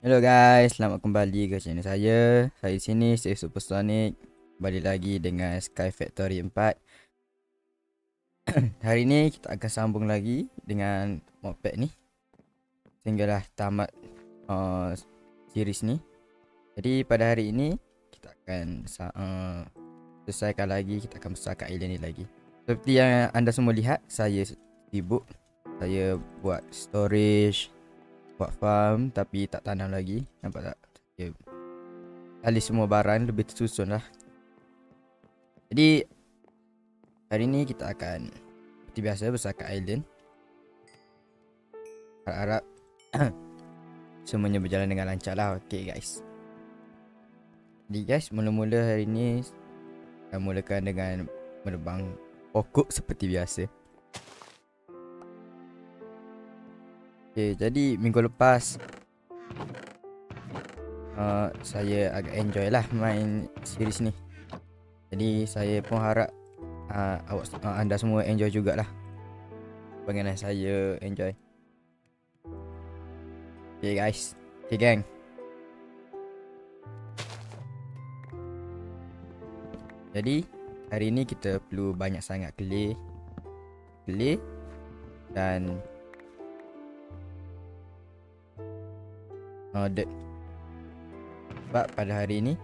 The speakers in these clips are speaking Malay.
Hello guys, selamat kembali ke channel saya. Saya sini, saya Supersonic. Kembali lagi dengan Sky Factory 4. Hari ini kita akan sambung lagi dengan modpack ni sehinggalah tamat series ni. Jadi pada hari ini kita akan selesaikan lagi, kita akan besarkan island ni lagi. Seperti yang anda semua lihat, saya sibuk. Saya buat storage, buat farm tapi tak tanam lagi. Nampak tak? Saya alih semua barang lebih tersusun lah. Jadi hari ni kita akan seperti biasa besarkan island. Harap-harap semuanya berjalan dengan lancar lah. Okay guys. Jadi guys, mula-mula hari ni kita mulakan dengan menebang pokok seperti biasa. Okay, jadi minggu lepas saya agak enjoy lah main series ni. Jadi saya pun harap anda semua enjoy jugalah. Bagaimana saya enjoy. Okay guys. Okay gang. Jadi hari ni kita perlu banyak sangat clay dan dirt. Sebab pada hari ni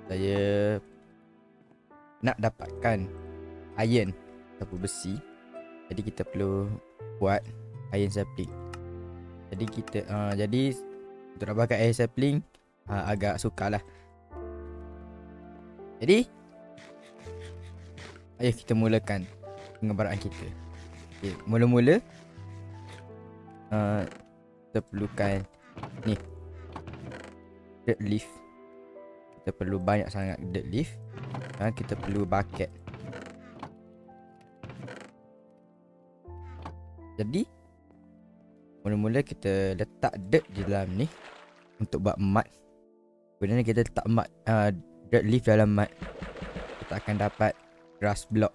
saya nak dapatkan iron ataupun besi. Jadi kita perlu buat iron sapling. Jadi kita untuk dapatkan iron sapling agak sukar lah. Jadi ayo kita mulakan pengembaraan kita. Okay, mula-mula kita perlukan ni dirt leaf. Kita perlu banyak sangat dirt leaf. Kita perlu bucket. Jadi mula-mula kita letak dirt di dalam ni untuk buat mud. Kemudian kita letak mud, dirt leaf dalam mud, kita akan dapat grass block.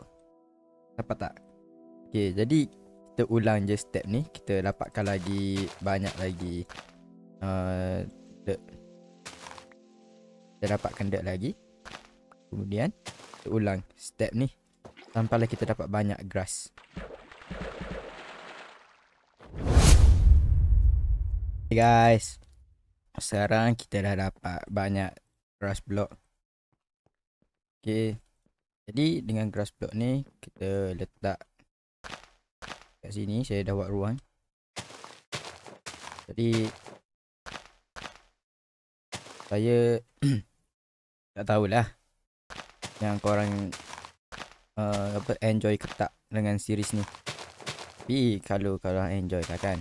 Dapat tak? Okay, jadi kita ulang je step ni. Kita dapatkan lagi banyak lagi dirt. Kita dapatkan dirt lagi. Kemudian kita ulang step ni sampailah kita dapat banyak grass. Okay guys, sekarang kita dah dapat banyak grass block. Okay, jadi dengan grass block ni kita letak kat sini. Saya dah buat ruang. Jadi saya tak tahulah yang korang enjoy ke tak dengan series ni. Tapi kalau korang enjoy lah kan,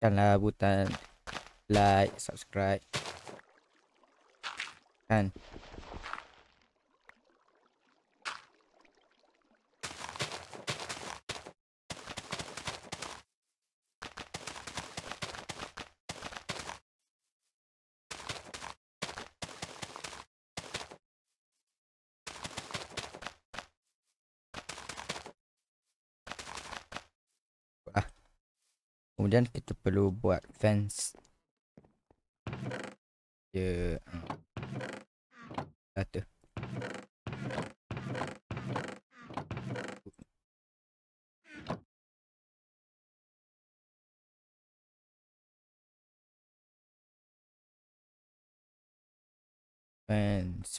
tekanlah butang like, subscribe kan. Kemudian kita perlu buat fence. Dia kata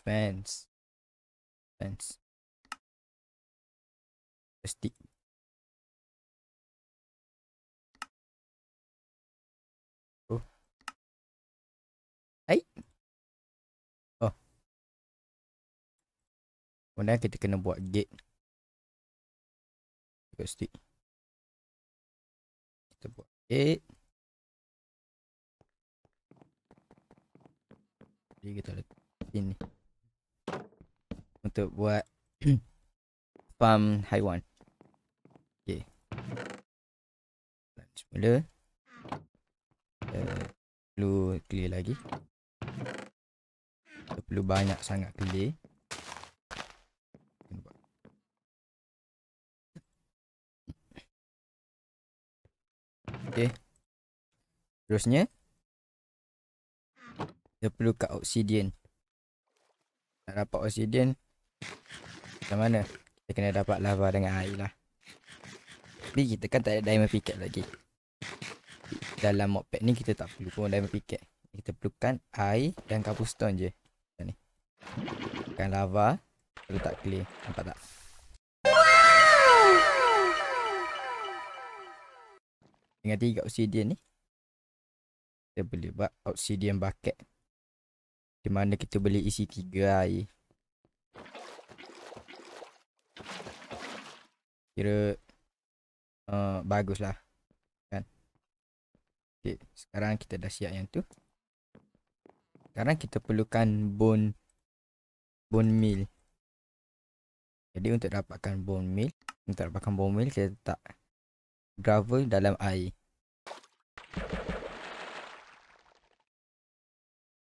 fence stick. Oh, oh, kemudian kita kena buat gate juga stick. Kita buat gate. Jadi kita letak sini untuk buat farm haiwan. Okay, semula perlu clear lagi. Kita perlu banyak sangat clear. Okay, terusnya Kita perlu kat obsidian. Nak dapat obsidian macam mana? Kita kena dapat lava dengan air lah. Tapi kita kan tak ada diamond pickaxe lagi. Dalam modpack ni kita tak perlu pun diamond pickaxe. Kita perlukan air dan cobblestone je. Macam ni. Kan lava. Letak clay. Nampak tak? Dengan 3 obsidian ni, kita boleh buat obsidian bucket. Di mana kita boleh isi 3 air. Kira bagus lah. Kan? Okay, sekarang kita dah siap yang tu. Sekarang kita perlukan bone meal. Jadi untuk dapatkan bone meal, kita letak gravel dalam air.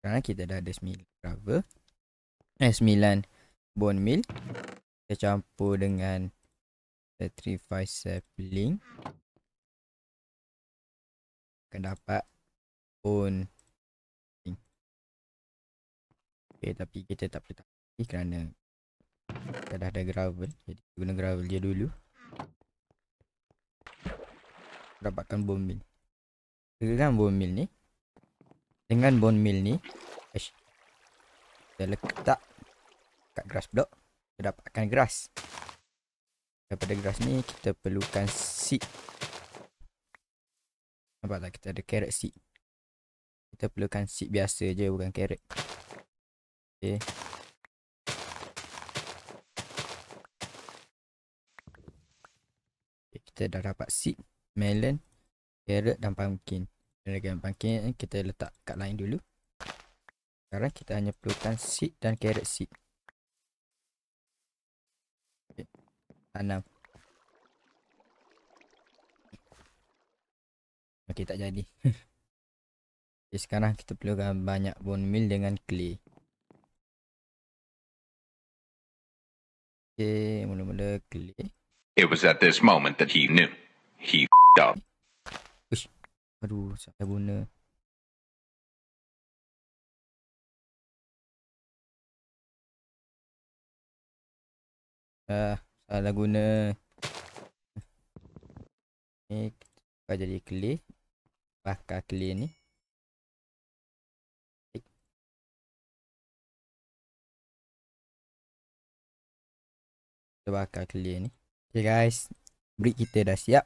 Sekarang kita dah ada 9 gravel. 9 bone meal. Kita campur dengan petrified sapling. Akan dapat bone. Okay, tapi kita tak perlu tak kerana kita dah ada gravel. Jadi kita guna gravel je dulu. Dapatkan bone meal. Dengan bone meal ni, kita letak kat grass block. Kita dapatkan grass. Daripada grass ni kita perlukan seed. Nampak tak, kita ada carrot seed. Kita perlukan seed biasa je, bukan carrot. Okay. Kita dah dapat seed, melon, carrot dan pumpkin. Dengan pumpkin kita letak kat line dulu. Sekarang kita hanya perlukan seed dan carrot seed. Okay. Tanam. Okay, tak jadi. Okay, sekarang kita perlukan banyak bone meal dengan clay. Okay, mula-mula clay. It was at this moment that he knew. He f***ed up. Uish. Aduh, saya guna. Salah guna. Ni kita jadi clay. Bakar clay ni. Kita bakar clay ni. Okay guys, brick kita dah siap.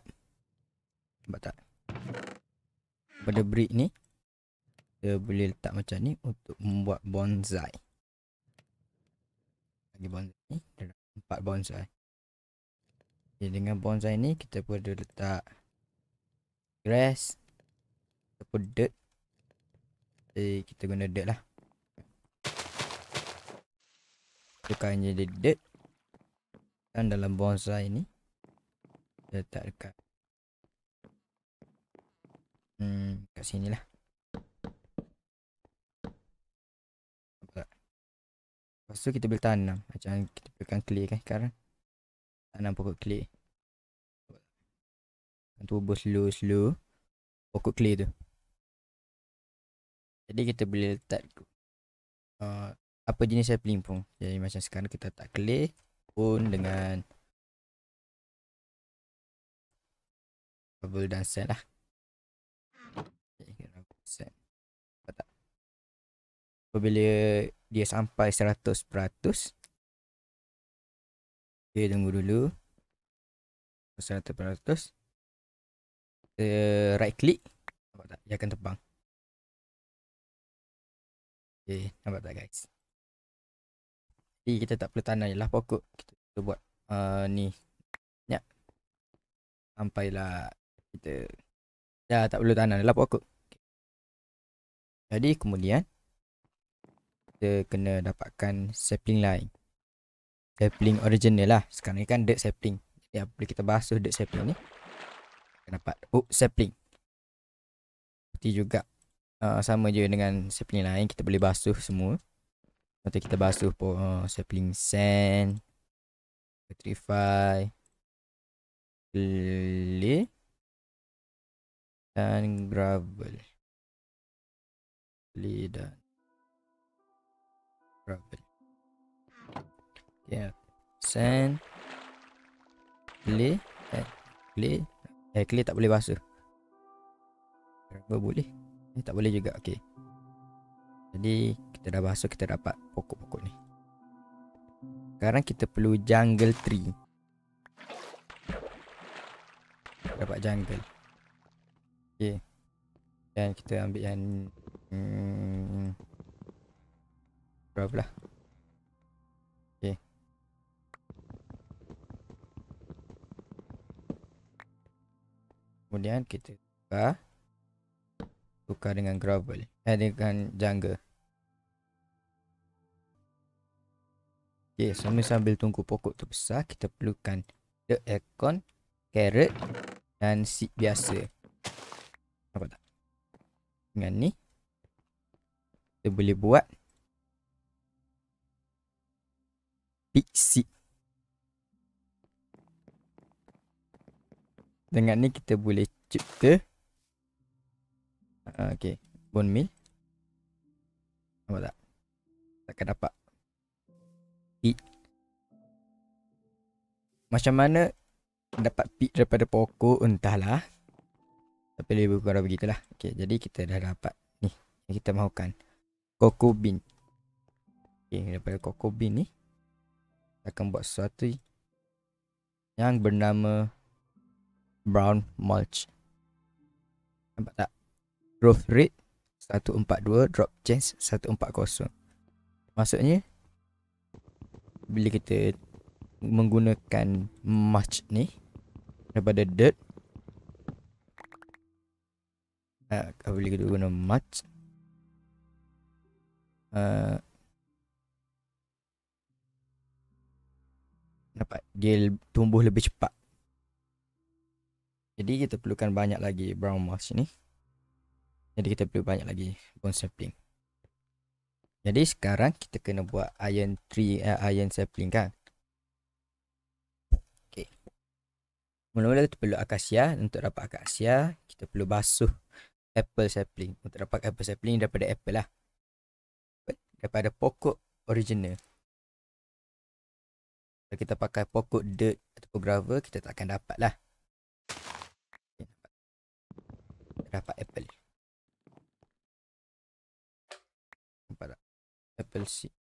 Nampak tak? Pada brick ni, kita boleh letak macam ni untuk membuat bonsai. Lagi bonsai ni, ada 4 bonsai. Okay, dengan bonsai ni kita boleh letak grass ataupun dirt. Kita guna dirt lah. Tukar jadi dirt. Dan dalam bonsai ni kita letak dekat kat sini lah. Lepas tu kita boleh tanam. Macam kita perlukan clay kan sekarang. Tanam pokok clay. Tumbuh slow pokok clay tu. Jadi kita boleh letak apa jenis sapling pun. Jadi macam sekarang kita letak clay pun dengan bubble dan sand lah. Apabila dia sampai 100%, okay, tunggu dulu. 100%, right click. Nampak tak? Dia akan terbang. Okay, nampak tak guys? Jadi kita tak perlu tanam je lah pokok. Kita buat ni. Sekejap. Sampailah kita dah tak perlu tanam lah pokok. Okay. Jadi kemudian kita kena dapatkan sapling lain. Sapling original lah. Sekarang ni kan dirt sapling. Jadi apabila kita basuh dirt sapling ni, kita dapat oak sapling. Seperti juga sama je dengan sapling lain. Kita boleh basuh semua. Nanti kita basuh sapling sand, petrify, clay dan gravel. Clay dan gravel. Okay. Sand, clay, clay. Clay tak boleh basuh. Gravel boleh. Tak boleh juga. Okay. Jadi kita dah basuh, kita dapat pokok-pokok ni. Sekarang kita perlu jungle tree. Dapat jungle. Okay. Dan kita ambil yang berapa lah. Okay. Kemudian kita tukar dengan gravel. Dengan jungle. Okay, sambil tunggu pokok tu besar, kita perlukan the acorn, carrot dan seed biasa. Nampak tak? Dengan ni kita boleh buat big seed. Dengan ni kita boleh cipta okay, bone meal. Nampak tak? Takkan dapat peat. Macam mana dapat peat daripada pokok, entahlah. Tapi lebih kurang begitulah. Okay, jadi kita dah dapat ni yang kita mahukan, cocoa bean. Okay, daripada cocoa bean ni kita akan buat sesuatu yang bernama brown mulch. Nampak tak? Growth rate 142, drop chance 140. Maksudnya bila kita menggunakan mulch ni daripada dirt, boleh kita guna mulch, dapat dia tumbuh lebih cepat. Jadi kita perlukan banyak lagi brown mulch ni. Jadi kita perlu banyak lagi bone sapling. Jadi sekarang kita kena buat iron tree, iron sapling kan. Okay. Mula-mula kita perlu akasia. Untuk dapat akasia kita perlu basuh apple sapling. Untuk dapat apple sapling daripada apple lah, daripada pokok original. Kalau kita pakai pokok dirt ataupun gravel, kita tak akan dapat lah. Kita dapat apple. Nampak tak? Apple seed.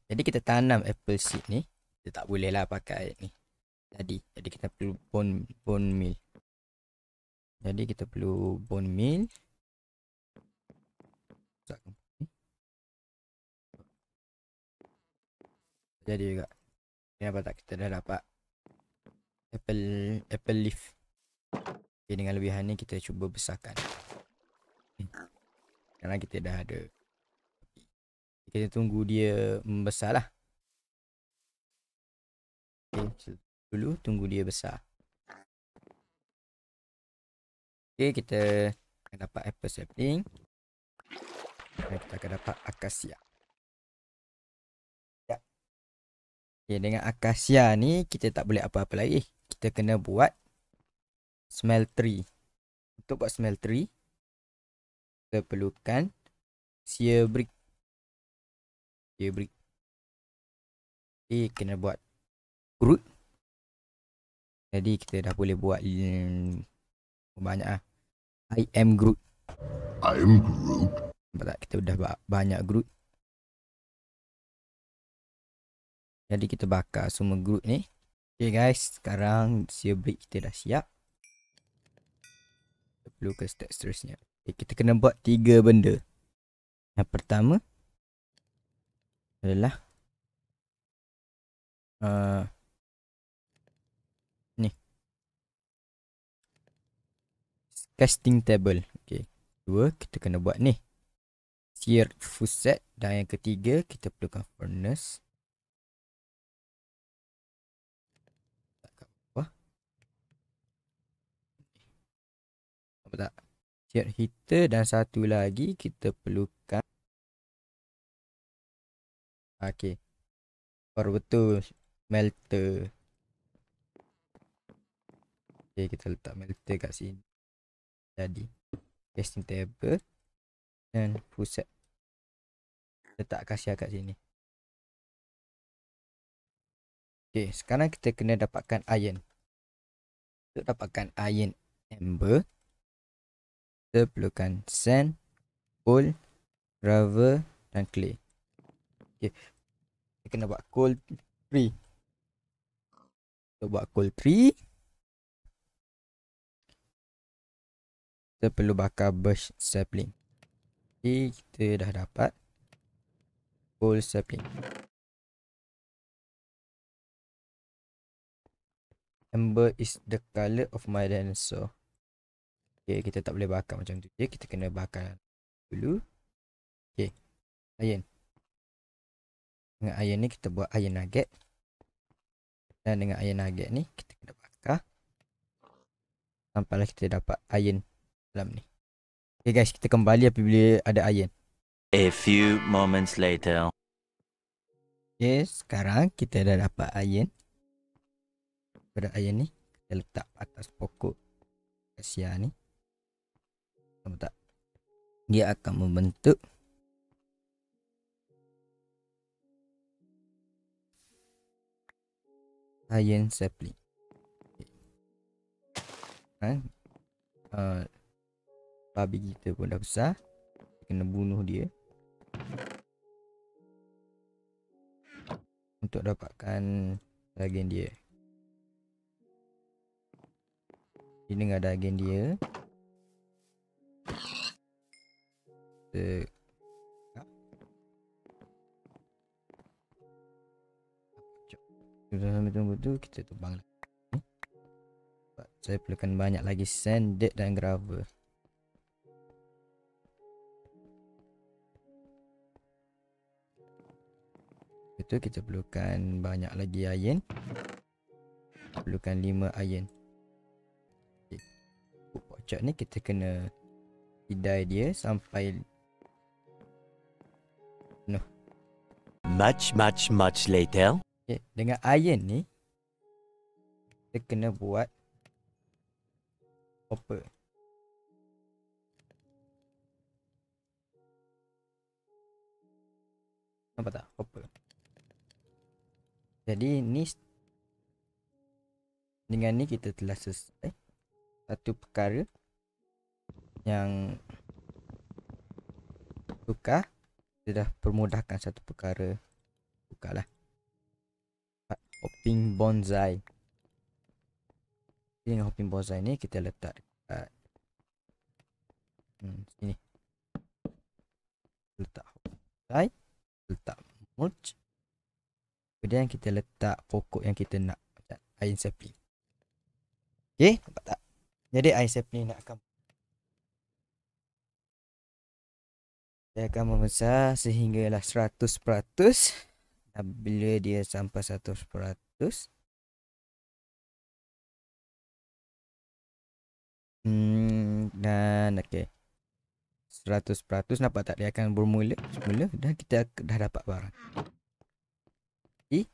Jadi kita tanam apple seed ni, kita tak boleh lah pakai ni. Jadi kita perlu bone meal. Jadi kita perlu bone meal. Jadi juga. Nampak tak, kita dah dapat apple leaf. Okay, dengan lebihan ni kita cuba besarkan. Sekarang kita dah ada. Kita tunggu dia membesar lah. Okay, dulu tunggu dia besar. Okay, kita akan dapat apple sapling. Dan kita akan dapat akasia. Ya. Okay, dengan akasia ni kita tak boleh apa-apa lagi. Kita kena buat smeltery. Untuk buat smeltery, kita perlukan shear brick. Shear brick. Okay, kena buat Groot. Jadi kita dah boleh buat banyak lah. I am Groot. I am Groot. Nampak tak? Kita dah banyak Groot. Jadi kita bakar semua Groot ni. Okay guys, sekarang shear brick kita dah siap. Kita perlu ke step seterusnya. Okay, kita kena buat 3 benda. Yang pertama adalah ni, casting table. Okay, dua kita kena buat ni, shear fuset. Dan yang ketiga kita perlukan furnace. Apa tak? Shear heater. Dan satu lagi kita perlukan, okay, baru betul, melter. Okay, kita letak melter kat sini. Jadi casting table dan fuset. letak kasia kat sini. Okay, sekarang kita kena dapatkan iron. Untuk dapatkan iron amber, kita perlukan sand, coal, gravel dan clay. Okay, kita kena buat coal tree. Untuk buat coal tree, kita perlu bakar birch sapling. Okay, kita dah dapat coal sapling. Amber is the color of my dinosaur. Okay, kita tak boleh bakar macam tu je. Kita kena bakar dulu. Okay, iron. Dengan iron ni kita buat iron nugget. Dan dengan iron nugget ni kita kena bakar sampailah kita dapat iron dalam ni. Okay guys, kita kembali apabila ada iron. A few moments later. Okay, sekarang kita dah dapat iron. Pada iron ni kita letak atas pokok kasia ni. Nampak tak? Dia akan membentuk iron sapling. Babi kita pun dah besar. Kita kena bunuh dia untuk dapatkan daging dia. Ini dengan daging dia, kita sambil tunggu tu kita tebang lagi. Saya perlukan banyak lagi sand, dirt dan gravel. Itu kita perlukan banyak lagi iron. Perlukan 5 iron. Okay. Pocok ni kita kena hidai dia sampai penuh. Much later. Okay. Dengan iron ni kita kena buat hopper. Nampak tak? Hopper. Jadi ni dengan ni kita telah selesai satu perkara yang tukar. Kita dah permudahkan satu perkara. Tukarlah. Hopping bonsai. Dengan hopping bonsai ni kita letak dekat sini. Letak bonsai, letak mulch. Kemudian kita letak pokok yang kita nak, macam iron sapling. Okay, nampak tak? Jadi iron sapling nak akan dia akan membesar sehinggalah 100%. Bila dia sampai 100%, dan okey, 100% nampak tak, dia akan bermula semula dan kita dah dapat barang. Jadi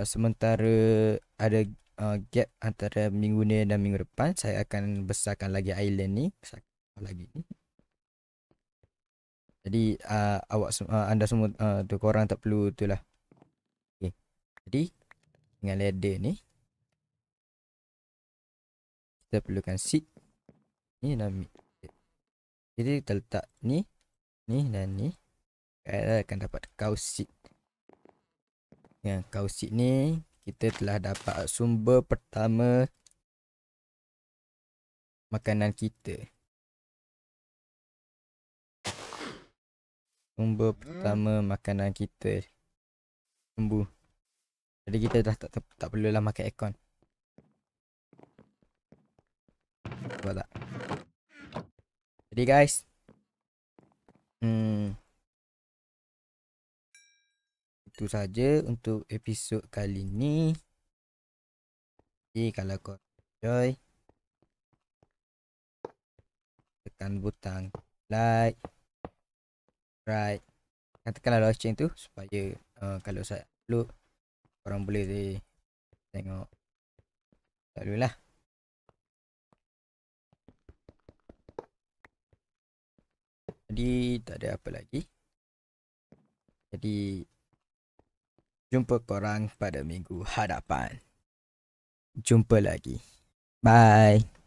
sementara ada gap antara minggu ni dan minggu depan, saya akan besarkan lagi island ni, besarkan lagi ni. Jadi anda semua tu korang tak perlu tu lah. Okay. Jadi dengan ladder ni kita perlukan seed ni dan jadi kita letak ni dan ni. Kita akan dapat cow seed. Dengan cow seed ni kita telah dapat sumber pertama makanan kita. Sumber pertama makanan kita tumbuh. Jadi kita dah tak perlulah makan aircon. Nampak tak? Jadi guys, itu saja untuk episod kali ni. Jadi kalau kau enjoy, tekan butang like, subscribe, tekanlah lonceng tu supaya kalau saya upload korang boleh tengok dululah. Jadi tak ada apa lagi. Jadi jumpa korang pada minggu hadapan. Jumpa lagi. Bye.